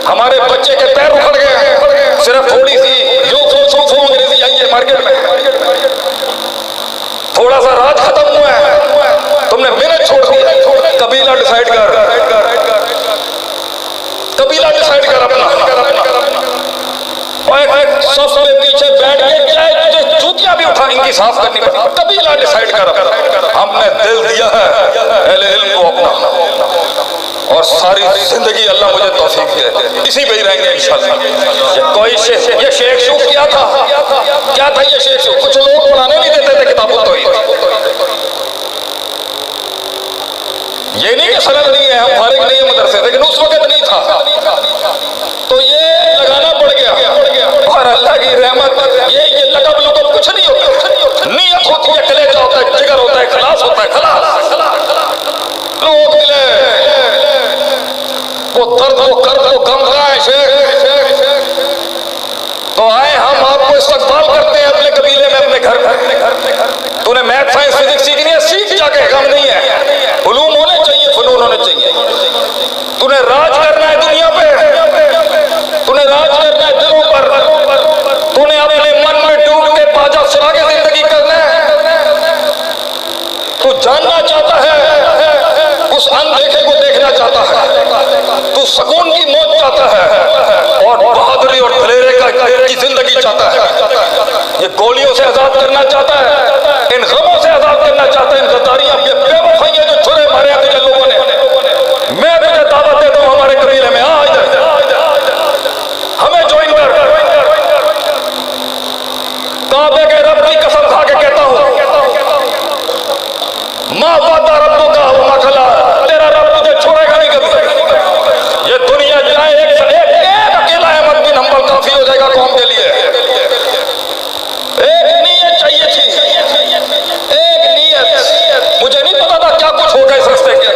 हमारे बच्चे के पैर उखड़ गए, सिर्फ थोड़ी सी जो अंग्रेजी आई है मार्केट में, थोड़ा सा राज खत्म हुआ है, तुमने मिनट छोड़ दी। कबीला डिसाइड कर, कबीला डिसाइड कर अपना। सफ के पीछे बैठ के चाहे तुझे जूतियां भी उठा इनकी साफ करनी पड़ी, कबीला डिसाइड कर। हमने दिल दिया है अहले इल्म को अपना, और सारी जिंदगी अल्लाह मुझे तौफीक दे, इसी पे ही रहेंगे इंशाल्लाह। ये शेख शूख क्या था ये शेख शूख? कुछ लोग पढ़ाने नहीं देते थे किताबों तो ये नहीं कि सनद नहीं है, हम फारिग नहीं है मदरसे, लेकिन उस वक्त नहीं था, तो ये लगाना पड़ गया। और अल्लाह की रहमत, ये लकब लुकब कुछ नहीं होता, नीयत होती है, कलेजा होता है, जिगर होता है, खलास होता है, खलास लोग मिले, वो दर्द वो कर्द वो गम रहा है शेख, तो आए हम आपको इस्तकबाल करते हैं अपने कबीले में, अपने घर में। तूने मैथ साइंस फिजिक्स सीखनी है, सीख जाके, गम नहीं है, उलूम होने चाहिए, फनून होने चाहिए। तूने राज करना है दुनिया पे, तूने राज करना है दिलों पर, तूने अपने मन में डूब के बाजा सुना के जिंदगी करना है। तू जानना चाहता है, उस अनदेखे को देखना चाहता है, तू सुकून की मौत चाहता है, और बहादुरी और दलेरी की जिंदगी चाहता है, ये गोलियों से आजाद करना चाहता है, इन गमों से आजाद करना चाहता है, इन गद्दारियां, ये बेवफाइयां जो छुरे मारे हैं तुझे लोगों ने। मैं तुझे दावत देता हूं हमारे कबीले में, आ इधर, हमें ज्वाइन कर। काबे के रब की कसम खा के कहता हूं, मां वादा रब्बों का वमा खला, तेरा रब तुझे छोड़ेगा नहीं कभी। ये दुनिया जाए एक अकेला अहमद बिन हंबल काफी हो जाएगा कौम के लिए। एक नीयत चाहिए थी, एक नीयत। मुझे नहीं पता था क्या कुछ होगा इस रास्ते के,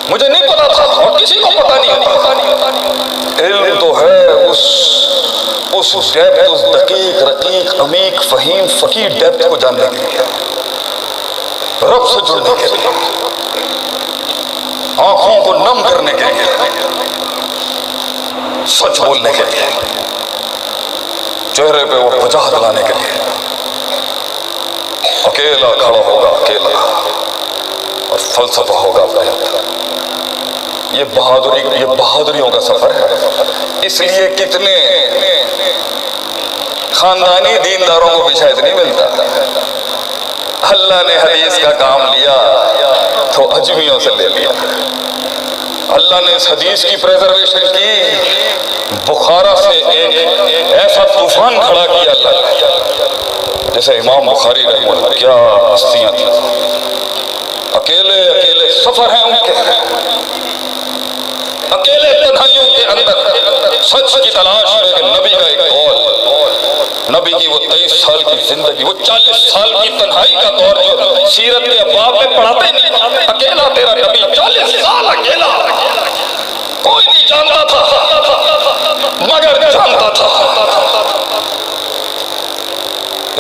मुझे नहीं पता था, और किसी को पता नहीं। इल्म तो है उस डेप्थ, उस दकीक रकीक अमीक फहीम फकीर डेप्थ को जानने के लिए, रब से जुड़ने के लिए, आंखों को नम करने के लिए, सच बोलने के लिए, चेहरे पे वो वजाहत लाने के लिए। अकेला खड़ा होगा, अकेला, और फलसफा होगा अपना। ये बहादुरियों का सफर है। इसलिए कितने खानदानी दीनदारों को भी शायद नहीं मिलता। अल्लाह ने हदीस का काम लिया तो अजमियों से ले लिया। अल्लाह ने इस हदीस की प्रेजर्वेशन की, बुखारा से एक ऐसा तूफान खड़ा किया अल्लाह, जैसे इमाम बुखारी रहमतुल्लाह, क्या हस्तियां थी, अकेले अकेले सफर हैं उनके, अकेले तन्हाइयों के अंदर सच की तलाश में। नबी का एक कौल, नबी की वो 23 साल की जिंदगी, वो 40 साल की तन्हाई का दौर जो सीरत के अब्वाब में पढ़ाते नहीं, अकेला तेरा नबी 40 साल अकेला, कोई नहीं जानता था मगर जानता था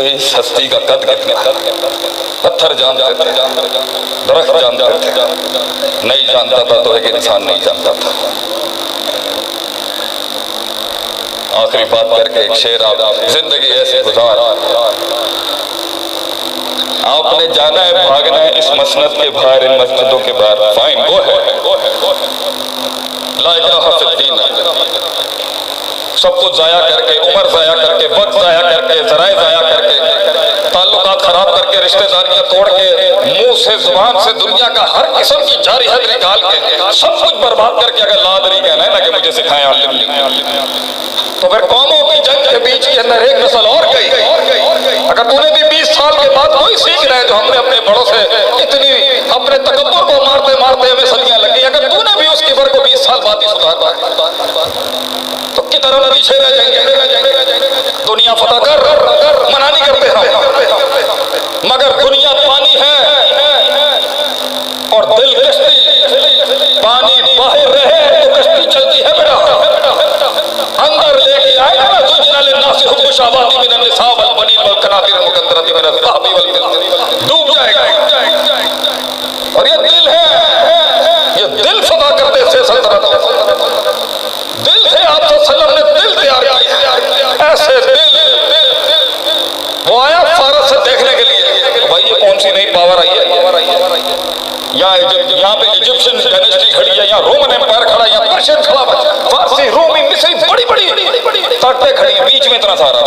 इस हस्ती का कद कितना। पत्थर जानते थे, दरख्त जानते थे, नहीं जानता था तो एक इंसान नहीं जानता था। आखिरी बात करके एक शेर, आप जिंदगी ऐसी गुजार, आपने जाना है, भागना है इस मसनद के बाहर, इन मस्जिदों के बाहर, फाइन वो है ला इक्राहा फिद्दीन, सब कुछ जाया करके, उम्र जाया करके, वक्त जाया करके, जराए जाया करके, ताल्लुकात खराब करके, रिश्तेदारियां तोड़ के, मुंह से जुबान से दुनिया का हर किस्म की जारी हद निकाल के, सब कुछ बर्बाद करके अगर लादरी कहना है ना कि मुझे सिखाएं आलिम, तो फिर कौमों की जंग के बीच के अंदर एक नस्ल और गई। अगर तूने भी 20 साल के बाद कोई सीख रहे जो हमने अपने बड़ों से इतनी अपने तकब्बुर को मारते मारते हमें सदियां लगी, अगर तूने भी उस किबर को 20 साल बाद ही सुधारना तो की तरफ पीछे रह जाएंगे। दुनिया फतह कर, मना नहीं करते हम, मगर दुनिया पानी है और दिल कश्ती, पानी बाहर रहे तो कश्ती चलती है बेटा, अंदर लेके आएगा ना जो जिनाले नासिर हुब्बुश आबादी मिनन निसा वल बनीन वल कनातिर मुकद्दरती मिनल ज़हबी वल फिद्दती, डूब जाएगा। और ये दिल है, ये दिल फतह करते से सल्तनत रोमन एम्पायर खड़ा, या पर्शियन खड़ा, फारसी, रोमी, मिस्री, बड़ी बड़ी ताकतें खड़ी हैं, बीच में इतना सारा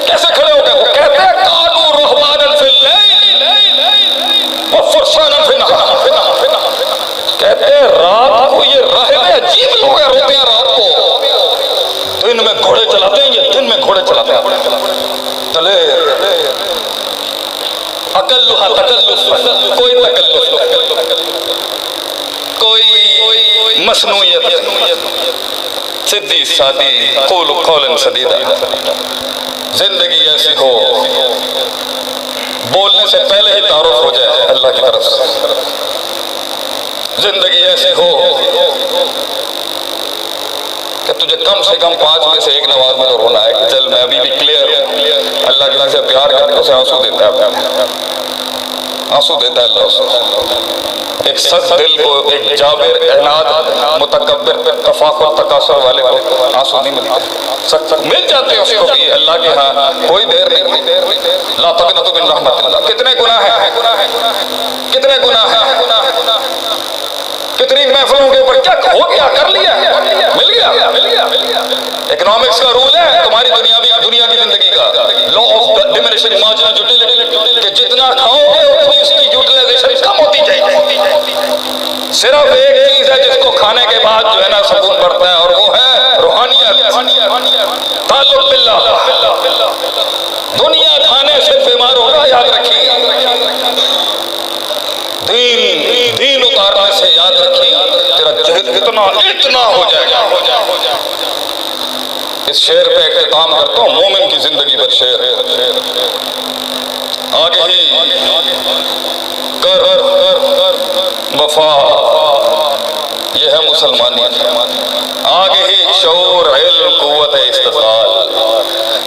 कैसे खड़े हो गए? वो कहते हैं कालू रहमानन फिल लैल व फरसानन फिन नहार। कहते हैं रात को ये राहिब अजीब लोग हैं, रोते हैं रात को, दिन में घोड़े चलाते हैं, ये दिन में घोड़े चलाते हैं। चले अकल्लुहा तकल्लुफ, कोई तकल्लुफ, कोई मसनूयत, सीधी सादी कौलन सदीदा। जिंदगी ऐसी हो बोलने से पहले ही तारुफ हो जाए अल्लाह की तरफ से। जिंदगी ऐसी हो कि तुझे कम से कम 5 में से एक नमाज में तो रोना है कि चल मैं अभी भी क्लियर हूं। अल्लाह के से प्यार करके उसे आंसू देता है, आंसू देता है अल्लाह उसे। एक सख्त दिल को, एक जाबिर, एनाद, मुतकब्बिर, तफाकुर, तकासुर वाले को आंसू नहीं मिलते, सख्त मिल जाते हैं उसको भी अल्लाह के यहाँ, कोई देर नहीं। ला तक़नतु मिन रहमतिल्लाह। कितने गुनाह हैं, कितने गुनाह हैं, कितनी महफिलों के ऊपर क्या हो गया, कर लिया, मिल गया। इकोनॉमिक्स का रूल है तुम्हारी दुनिया की जिंदगी का, law of diminishing marginal utility, कि जितना खाओगे उतनी उसकी यूटिलाइजेशन कम होती जाएगी। सिर्फ एक चीज है जिसको खाने के बाद जो है ना सुकून बढ़ता है, और वो है रूहानियत, ताल्लुक बिल्लाह। दुनिया खाने से बीमार होगा, याद रखिए। दीन उतारने से याद रखिए तेरा जहद इतना हो जाएगा। इस शेर पे इख्तिताम करता हूँ, मोमिन की जिंदगी पर शेर। आगे ही कर वफा, यह है मुसलमानियत। आगे ही शऊर, इल्म, कुव्वत इस्तिक़लाल,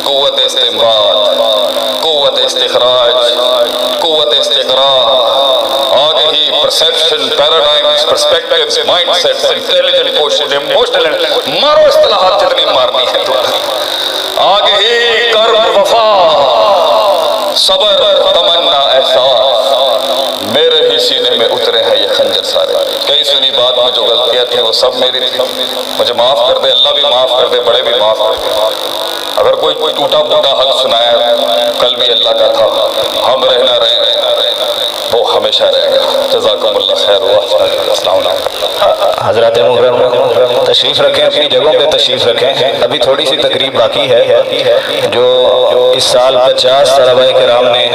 कुव्वत इस्तिंबात, कुव्वत इस्तिखराज, कुव्वत इस्तिक़रा। आगे ही perception, paradigms, perspectives, mindsets, intelligent question, emotional, मारो इस्तिलाहात जितनी मारनी है। आगे ही कर वफा, सबर, तमन्ना, एहसास। मेरे ही सीने में उतरे हैं ये खंजर सारे। कई सुनी बात में जो गलतियां थी वो सब मेरी थी, मुझे माफ कर दे अल्लाह, भी माफ कर दे, बड़े भी माफ कर दे। अगर कोई टूटा फूटा हक सुनाया कल भी अल्लाह का था, हम रहना रहे वो हमेशा रहेगा। जज़ाकुमुल्लाह खैर। हज़रात मुकर्रम तशरीफ़ रखें, अपनी जगहों पे तशरीफ़ रखें। अभी थोड़ी सी तकरीब बाकी है जो इस साल 50 तलबा-ए-किराम ने